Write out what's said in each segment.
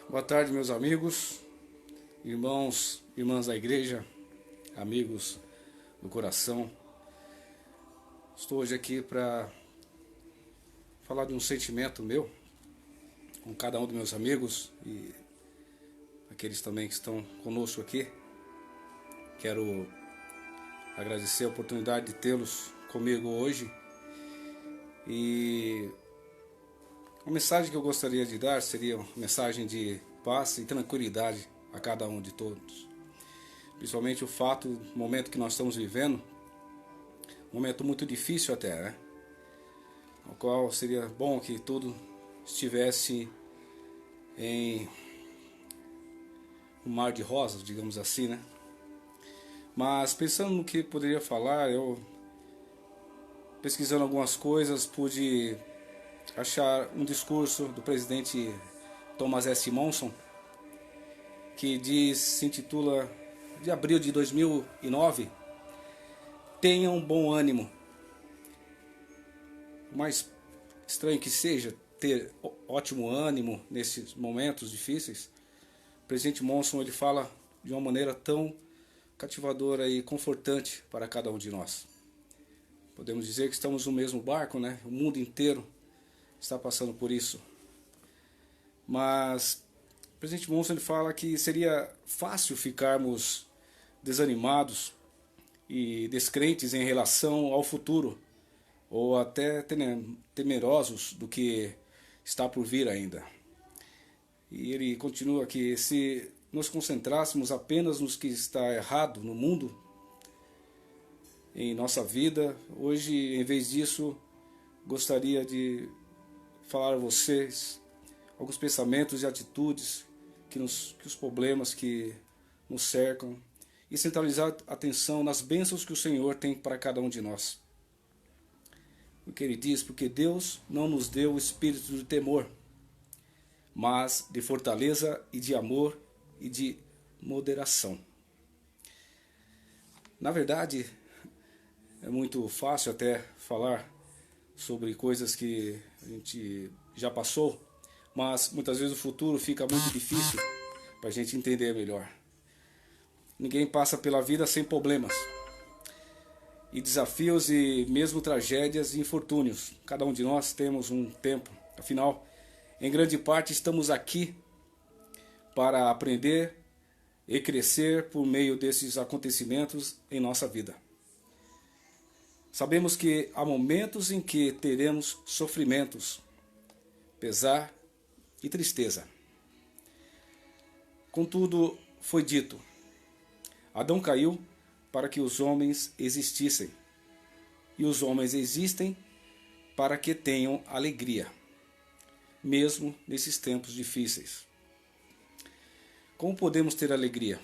Boa tarde, meus amigos, irmãos, irmãs da igreja, amigos do coração. Estou hoje aqui para falar de um sentimento meu com cada um dos meus amigos e aqueles também que estão conosco aqui. Quero agradecer a oportunidade de tê-los comigo hoje e a mensagem que eu gostaria de dar seria uma mensagem de paz e tranquilidade a cada um de todos. Principalmente o fato, o momento que nós estamos vivendo, um momento muito difícil até, né? O qual seria bom que tudo estivesse em um mar de rosas, digamos assim, né? Mas pensando no que poderia falar, eu pesquisando algumas coisas, pude achar um discurso do presidente Thomas S. Monson, que se intitula, de abril de 2009, tenham bom ânimo. O mais estranho que seja ter ótimo ânimo nesses momentos difíceis, o presidente Monson ele fala de uma maneira tão cativadora e confortante para cada um de nós. Podemos dizer que estamos no mesmo barco, né? O mundo inteiro está passando por isso. Mas o presidente Monson ele fala que seria fácil ficarmos desanimados e descrentes em relação ao futuro, ou até temerosos do que está por vir ainda. E ele continua que se nos concentrássemos apenas nos que está errado no mundo, em nossa vida, hoje, em vez disso, gostaria de falar a vocês alguns pensamentos e atitudes que os problemas que nos cercam e centralizar a atenção nas bênçãos que o Senhor tem para cada um de nós. Porque ele diz, porque Deus não nos deu o espírito de temor, mas de fortaleza e de amor e de moderação. Na verdade, é muito fácil até falar sobre coisas que a gente já passou, mas muitas vezes o futuro fica muito difícil para a gente entender melhor. Ninguém passa pela vida sem problemas e desafios e mesmo tragédias e infortúnios. Cada um de nós temos um tempo. Afinal, em grande parte estamos aqui para aprender e crescer por meio desses acontecimentos em nossa vida. Sabemos que há momentos em que teremos sofrimentos, pesar e tristeza. Contudo, foi dito, Adão caiu para que os homens existissem, e os homens existem para que tenham alegria, mesmo nesses tempos difíceis. Como podemos ter alegria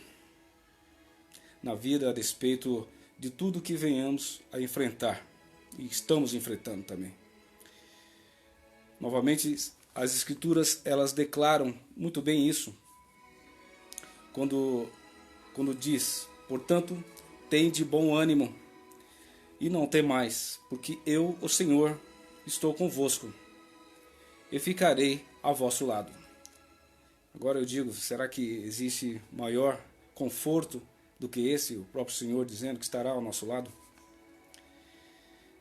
na vida a despeito de tudo que venhamos a enfrentar, e estamos enfrentando também? Novamente, as Escrituras elas declaram muito bem isso, quando diz, portanto, tende bom ânimo e não temais, porque eu, o Senhor, estou convosco e ficarei a vosso lado. Agora eu digo, será que existe maior conforto do que esse, o próprio Senhor dizendo que estará ao nosso lado?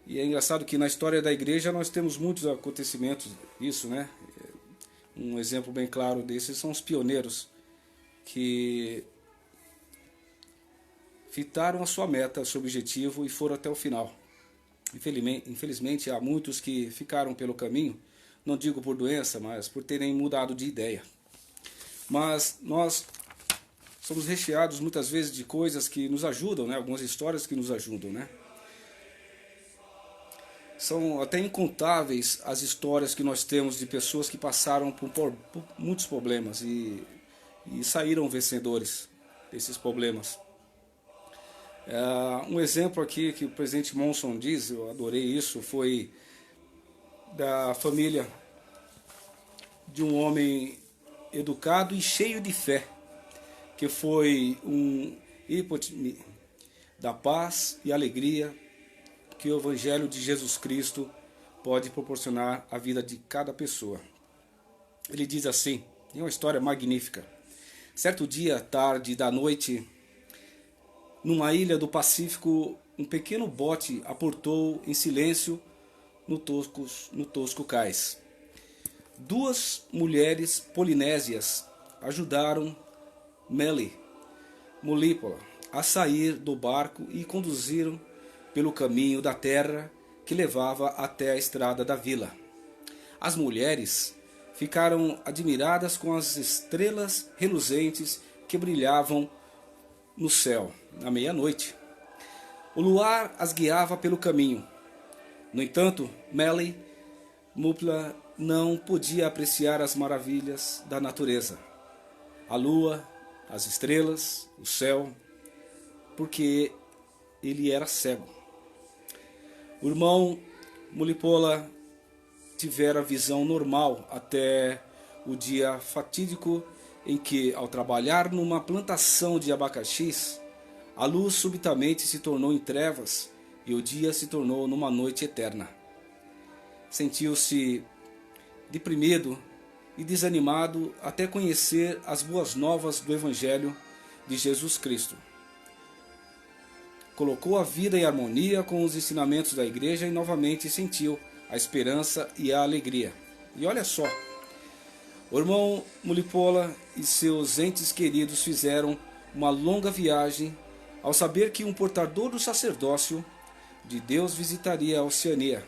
E é engraçado que na história da igreja nós temos muitos acontecimentos disso, né? Um exemplo bem claro desses são os pioneiros que fitaram a sua meta, seu objetivo e foram até o final. Infelizmente há muitos que ficaram pelo caminho, não digo por doença, mas por terem mudado de ideia. Mas nós somos recheados muitas vezes de coisas que nos ajudam, né? Algumas histórias que nos ajudam, né? São até incontáveis as histórias que nós temos de pessoas que passaram por muitos problemas e saíram vencedores desses problemas. Um exemplo aqui que o presidente Monson diz, eu adorei isso, foi da família de um homem educado e cheio de fé, que foi um ícone da paz e alegria que o Evangelho de Jesus Cristo pode proporcionar à vida de cada pessoa. Ele diz assim, É uma história magnífica. Certo dia, tarde da noite, numa ilha do Pacífico, um pequeno bote aportou em silêncio no tosco cais. Duas mulheres polinésias ajudaram Melípola a sair do barco e conduziram pelo caminho da terra que levava até a estrada da vila. As mulheres ficaram admiradas com as estrelas reluzentes que brilhavam no céu à meia-noite. O luar as guiava pelo caminho. No entanto, Melípola não podia apreciar as maravilhas da natureza, a lua, as estrelas, o céu, porque ele era cego. O irmão Melípola tivera visão normal até o dia fatídico em que, ao trabalhar numa plantação de abacaxis, a luz subitamente se tornou em trevas e o dia se tornou numa noite eterna. Sentiu-se deprimido e desanimado até conhecer as boas novas do Evangelho de Jesus Cristo. Colocou a vida em harmonia com os ensinamentos da igreja e novamente sentiu a esperança e a alegria. E olha só, o irmão Melípola e seus entes queridos fizeram uma longa viagem ao saber que um portador do sacerdócio de Deus visitaria a Oceania.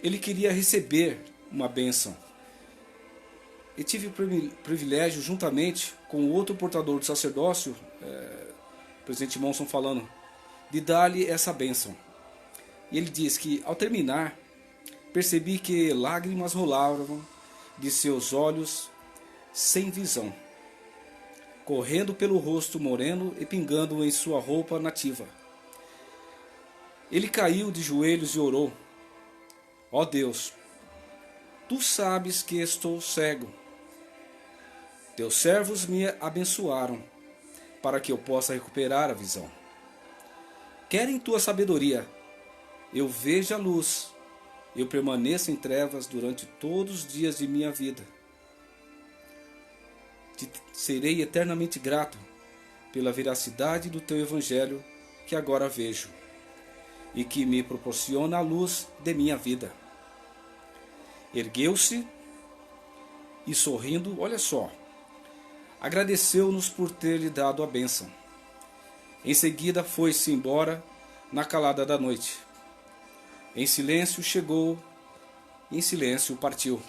Ele queria receber uma bênção. E tive o privilégio, juntamente com o outro portador do sacerdócio, o presidente Monson falando, de dar-lhe essa bênção. E ele diz que, ao terminar, percebi que lágrimas rolavam de seus olhos sem visão, correndo pelo rosto moreno e pingando em sua roupa nativa. Ele caiu de joelhos e orou: ó Deus, tu sabes que estou cego. Teus servos me abençoaram para que eu possa recuperar a visão. Quer em tua sabedoria eu veja a luz, eu permaneça em trevas durante todos os dias de minha vida. Te serei eternamente grato pela veracidade do teu evangelho que agora vejo e que me proporciona a luz de minha vida. Ergueu-se e, sorrindo, olha só, agradeceu-nos por ter lhe dado a bênção. Em seguida foi-se embora na calada da noite. Em silêncio chegou, em silêncio partiu.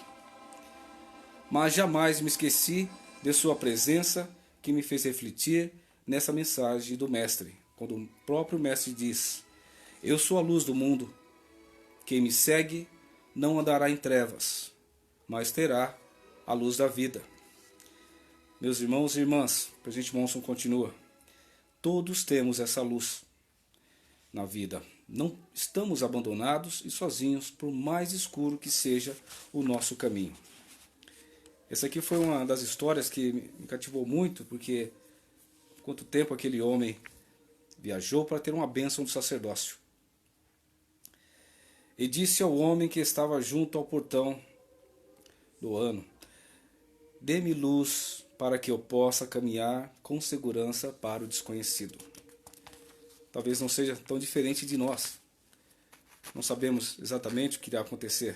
Mas jamais me esqueci de sua presença, que me fez refletir nessa mensagem do Mestre, quando o próprio Mestre diz: eu sou a luz do mundo. Quem me segue não andará em trevas, mas terá a luz da vida. Meus irmãos e irmãs, o presidente Monson continua: todos temos essa luz na vida. Não estamos abandonados e sozinhos, por mais escuro que seja o nosso caminho. Essa aqui foi uma das histórias que me cativou muito, porque quanto tempo aquele homem viajou para ter uma bênção do sacerdócio. E disse ao homem que estava junto ao portão do ano: dê-me luz para que eu possa caminhar com segurança para o desconhecido. Talvez não seja tão diferente de nós. Não sabemos exatamente o que irá acontecer,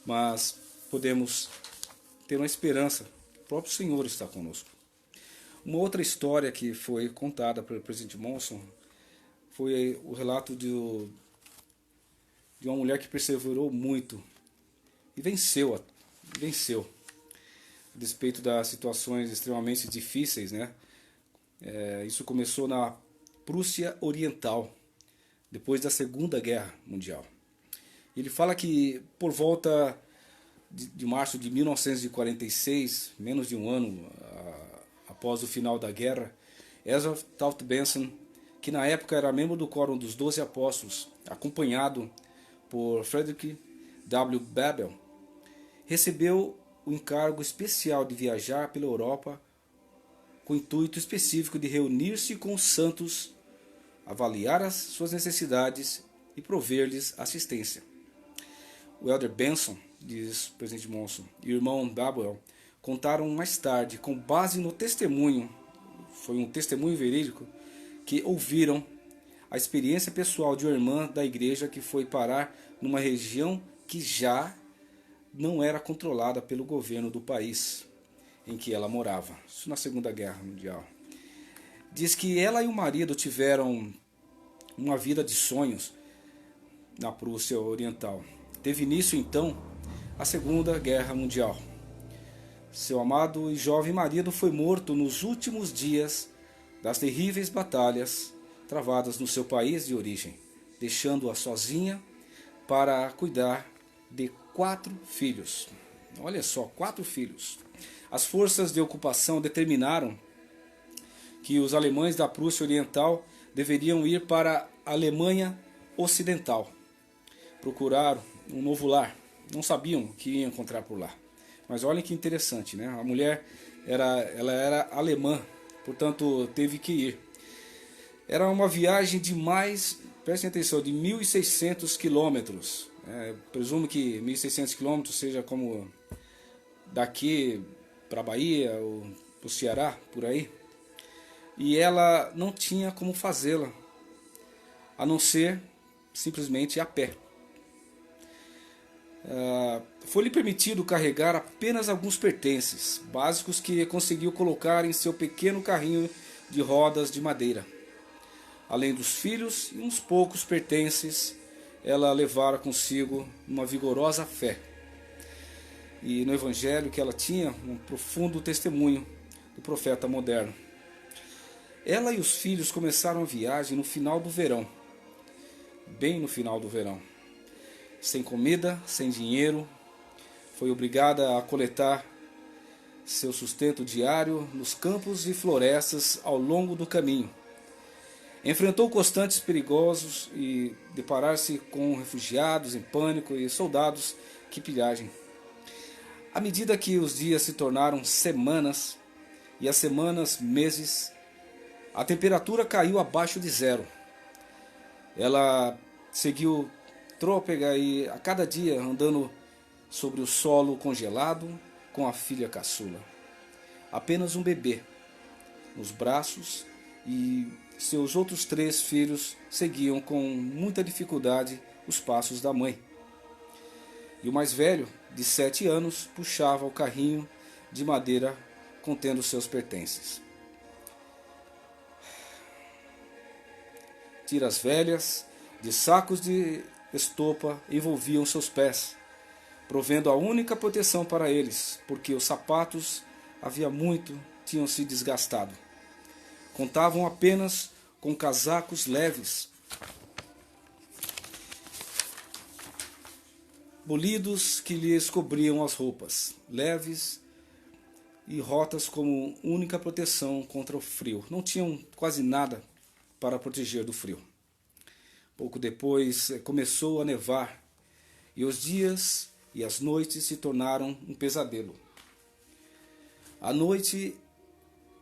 mas podemos ter uma esperança. O próprio Senhor está conosco. Uma outra história que foi contada pelo presidente Monson foi o relato de uma mulher que perseverou muito e venceu. A despeito das situações extremamente difíceis, né? Isso começou na Prússia Oriental, depois da Segunda Guerra Mundial. Ele fala que por volta de março de 1946, menos de um ano após o final da guerra, Ezra Taft Benson, que na época era membro do Quórum dos 12 Apóstolos, acompanhado por Frederick W. Babel, recebeu o encargo especial de viajar pela Europa com o intuito específico de reunir-se com os santos, avaliar as suas necessidades e prover-lhes assistência. O Elder Benson, diz o presidente Monson, e o irmão Babel contaram mais tarde, com base no testemunho, foi um testemunho verídico, que ouviram a experiência pessoal de uma irmã da igreja que foi parar numa região que já não era controlada pelo governo do país em que ela morava. Isso na Segunda Guerra Mundial. Diz que ela e o marido tiveram uma vida de sonhos na Prússia Oriental. Teve início então a Segunda Guerra Mundial. Seu amado e jovem marido foi morto nos últimos dias das terríveis batalhas travadas no seu país de origem, deixando-a sozinha para cuidar de 4 filhos. Olha só, 4 filhos. As forças de ocupação determinaram que os alemães da Prússia Oriental deveriam ir para a Alemanha Ocidental, procurar um novo lar. Não sabiam o que iam encontrar por lá. Mas olhem que interessante, né? A mulher ela era alemã, portanto teve que ir. Era uma viagem de mais, prestem atenção, de 1.600 quilômetros. Presumo que 1.600 quilômetros seja como daqui para a Bahia ou para o Ceará, por aí. E ela não tinha como fazê-la, a não ser simplesmente a pé. Foi-lhe permitido carregar apenas alguns pertences básicos que conseguiu colocar em seu pequeno carrinho de rodas de madeira. Além dos filhos e uns poucos pertences, ela levara consigo uma vigorosa fé. E no Evangelho que ela tinha um profundo testemunho do profeta moderno. Ela e os filhos começaram a viagem no final do verão, bem no final do verão. Sem comida, sem dinheiro, foi obrigada a coletar seu sustento diário nos campos e florestas ao longo do caminho. Enfrentou constantes perigosos e deparar-se com refugiados em pânico e soldados que pilhagem. À medida que os dias se tornaram semanas e as semanas meses, a temperatura caiu abaixo de 0. Ela seguiu trôpega e a cada dia andando sobre o solo congelado com a filha caçula. Apenas um bebê nos braços e seus outros 3 filhos seguiam com muita dificuldade os passos da mãe. E o mais velho, de 7 anos, puxava o carrinho de madeira contendo seus pertences. Tiras velhas de sacos de estopa envolviam seus pés, provendo a única proteção para eles, porque os sapatos havia muito tinham se desgastado. Contavam apenas com casacos leves, bolidos que lhes cobriam as roupas, leves e rotas como única proteção contra o frio. Não tinham quase nada para proteger do frio. Pouco depois começou a nevar e os dias e as noites se tornaram um pesadelo. À noite,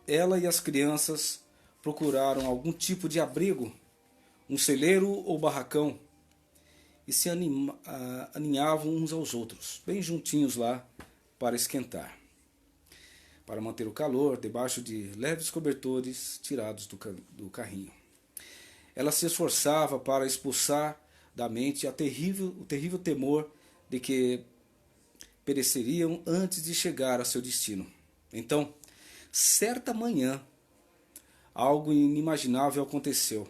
ela e as crianças procuraram algum tipo de abrigo, um celeiro ou barracão, e se aninhavam uns aos outros, bem juntinhos lá, para esquentar, para manter o calor debaixo de leves cobertores tirados do carrinho. Ela se esforçava para expulsar da mente o terrível temor de que pereceriam antes de chegar a seu destino. Então, certa manhã, algo inimaginável aconteceu.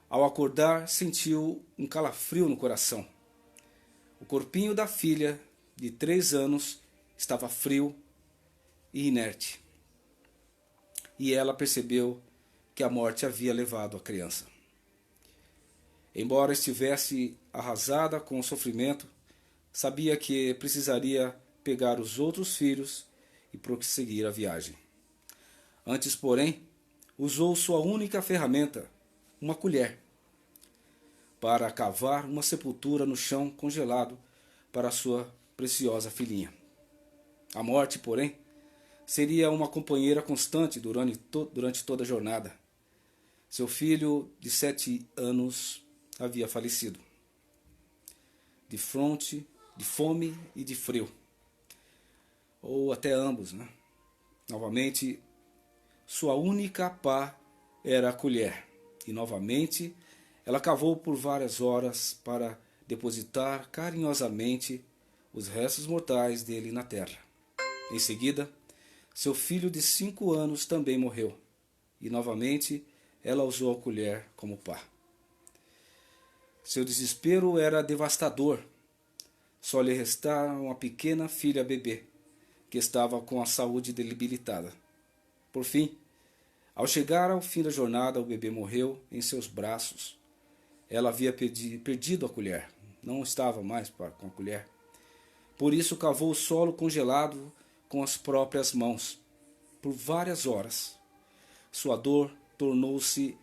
Ao acordar, sentiu um calafrio no coração. O corpinho da filha, de 3 anos, estava frio e inerte. E ela percebeu que a morte havia levado a criança. Embora estivesse arrasada com o sofrimento, sabia que precisaria pegar os outros filhos e prosseguir a viagem. Antes, porém, usou sua única ferramenta, uma colher, para cavar uma sepultura no chão congelado para sua preciosa filhinha. A morte, porém, seria uma companheira constante durante toda a jornada. Seu filho de 7 anos havia falecido, de fome e de frio. ou até ambos, né? Novamente, sua única pá era a colher, e novamente ela cavou por várias horas para depositar carinhosamente os restos mortais dele na terra. Em seguida, seu filho de 5 anos também morreu, e novamente ela usou a colher como pá. Seu desespero era devastador. Só lhe restava uma pequena filha bebê, que estava com a saúde debilitada. Por fim, ao chegar ao fim da jornada, o bebê morreu em seus braços. Ela havia perdido a colher, não estava mais com a colher. Por isso cavou o solo congelado com as próprias mãos, por várias horas. Sua dor tornou-se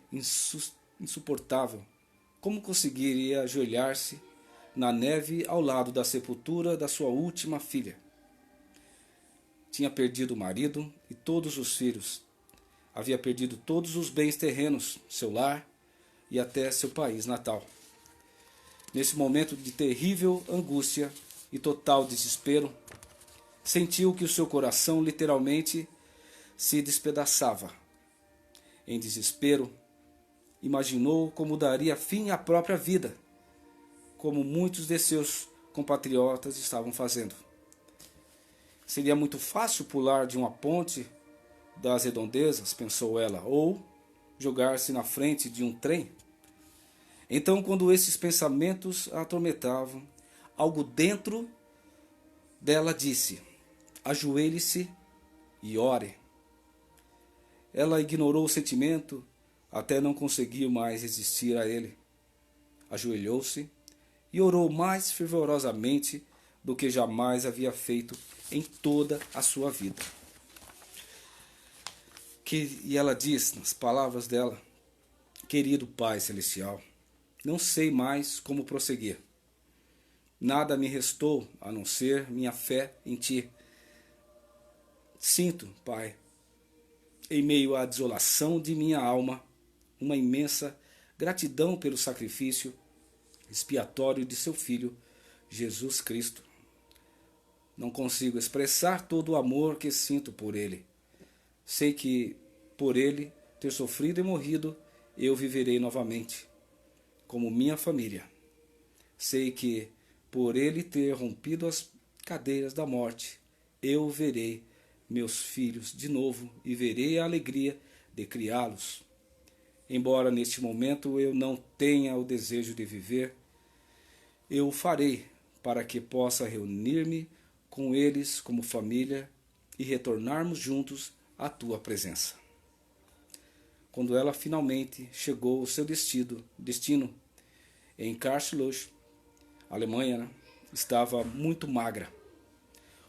insuportável. Como conseguiria ajoelhar-se na neve ao lado da sepultura da sua última filha? Tinha perdido o marido e todos os filhos. Havia perdido todos os bens terrenos, seu lar e até seu país natal. Nesse momento de terrível angústia e total desespero, sentiu que o seu coração literalmente se despedaçava. Em desespero, imaginou como daria fim à própria vida, como muitos de seus compatriotas estavam fazendo. Seria muito fácil pular de uma ponte das redondezas, pensou ela, ou jogar-se na frente de um trem. Então, quando esses pensamentos a atormentavam, algo dentro dela disse: ajoelhe-se e ore. Ela ignorou o sentimento até não conseguir mais resistir a ele. Ajoelhou-se e orou mais fervorosamente do que jamais havia feito em toda a sua vida. E ela diz, nas palavras dela: querido Pai Celestial, não sei mais como prosseguir. Nada me restou a não ser minha fé em Ti. Sinto, Pai, em meio à desolação de minha alma, uma imensa gratidão pelo sacrifício expiatório de seu Filho, Jesus Cristo. Não consigo expressar todo o amor que sinto por Ele. Sei que, por Ele ter sofrido e morrido, eu viverei novamente, como minha família. Sei que, por Ele ter rompido as cadeias da morte, eu verei meus filhos de novo e verei a alegria de criá-los. Embora neste momento eu não tenha o desejo de viver, eu o farei para que possa reunir-me com eles como família e retornarmos juntos à tua presença. Quando ela finalmente chegou ao seu destino em Karlsruhe, Alemanha, estava muito magra.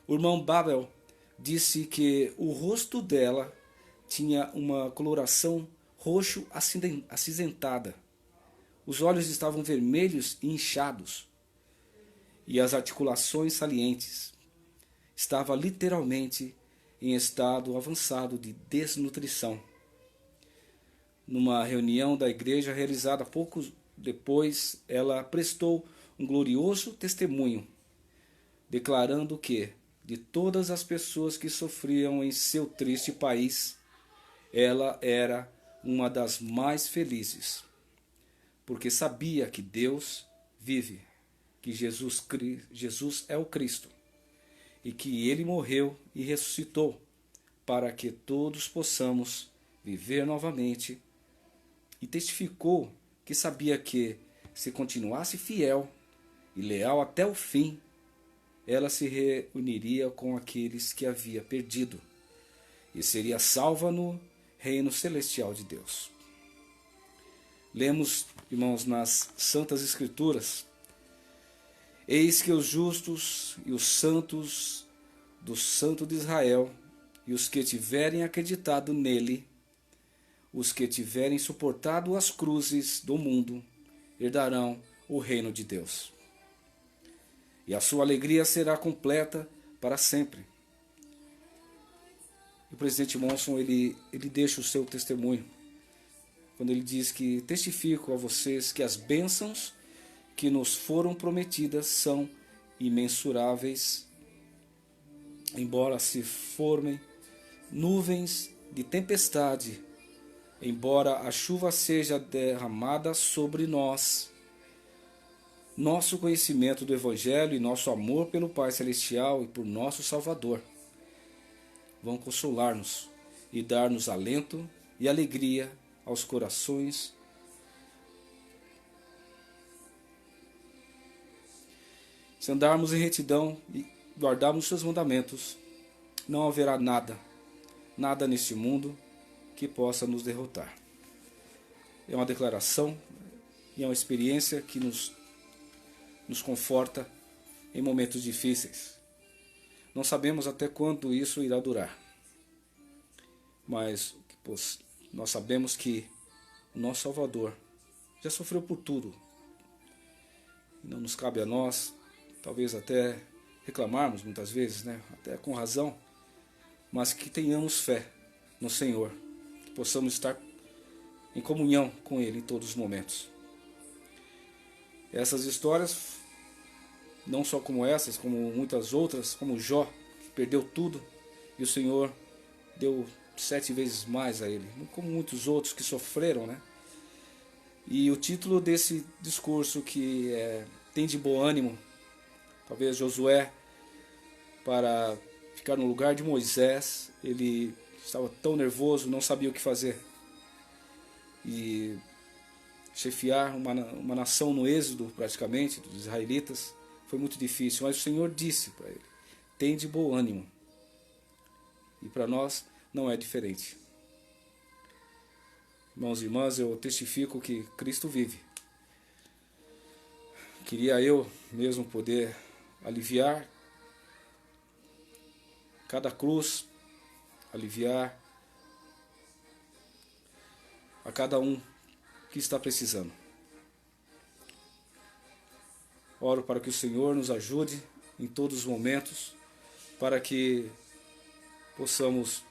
O irmão Babel disse que o rosto dela tinha uma coloração roxo acinzentada. Os olhos estavam vermelhos e inchados, e as articulações salientes. Estava literalmente em estado avançado de desnutrição. Numa reunião da igreja realizada pouco depois, ela prestou um glorioso testemunho, declarando que, de todas as pessoas que sofriam em seu triste país, ela era uma das mais felizes, porque sabia que Deus vive, que Jesus é o Cristo, e que Ele morreu e ressuscitou para que todos possamos viver novamente, e testificou que sabia que, se continuasse fiel e leal até o fim, ela se reuniria com aqueles que havia perdido e seria salva no reino celestial de Deus. Lemos, irmãos, nas Santas Escrituras: eis que os justos e os santos do Santo de Israel, e os que tiverem acreditado nele, os que tiverem suportado as cruzes do mundo, herdarão o reino de Deus. E a sua alegria será completa para sempre. E o presidente Monson, ele deixa o seu testemunho, quando ele diz que: testifico a vocês que as bênçãos que nos foram prometidas são imensuráveis embora se formem nuvens de tempestade, embora a chuva seja derramada sobre nós, nosso conhecimento do Evangelho e nosso amor pelo Pai Celestial e por nosso Salvador vão consolar-nos e dar-nos alento e alegria aos corações. Se andarmos em retidão e guardarmos seus mandamentos, não haverá nada neste mundo que possa nos derrotar. É uma declaração e é uma experiência que nos conforta em momentos difíceis. Não sabemos até quando isso irá durar, mas nós sabemos que o nosso Salvador já sofreu por tudo. Não nos cabe a nós, talvez até reclamarmos muitas vezes, né? Até com razão, mas que tenhamos fé no Senhor, que possamos estar em comunhão com Ele em todos os momentos. Essas histórias, não só como essas, como muitas outras, como Jó, que perdeu tudo, e o Senhor deu 7 vezes mais a ele, como muitos outros que sofreram, né? E o título desse discurso, que é Tem de bom ânimo, talvez Josué, para ficar no lugar de Moisés, ele estava tão nervoso, não sabia o que fazer. E chefiar uma nação no êxodo, praticamente, dos israelitas, foi muito difícil. Mas o Senhor disse para ele, tem de bom ânimo. E para nós não é diferente. Irmãos e irmãs, eu testifico que Cristo vive. Queria eu mesmo poder aliviar cada cruz, aliviar a cada um que está precisando. Oro para que o Senhor nos ajude em todos os momentos, para que possamos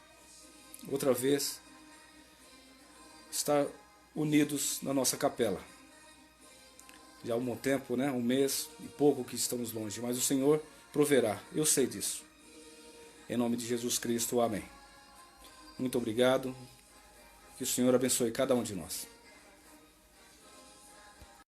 outra vez estar unidos na nossa capela. Já há um bom tempo, né? 1 mês e pouco que estamos longe, mas o Senhor proverá, eu sei disso. Em nome de Jesus Cristo, amém. Muito obrigado, que o Senhor abençoe cada um de nós.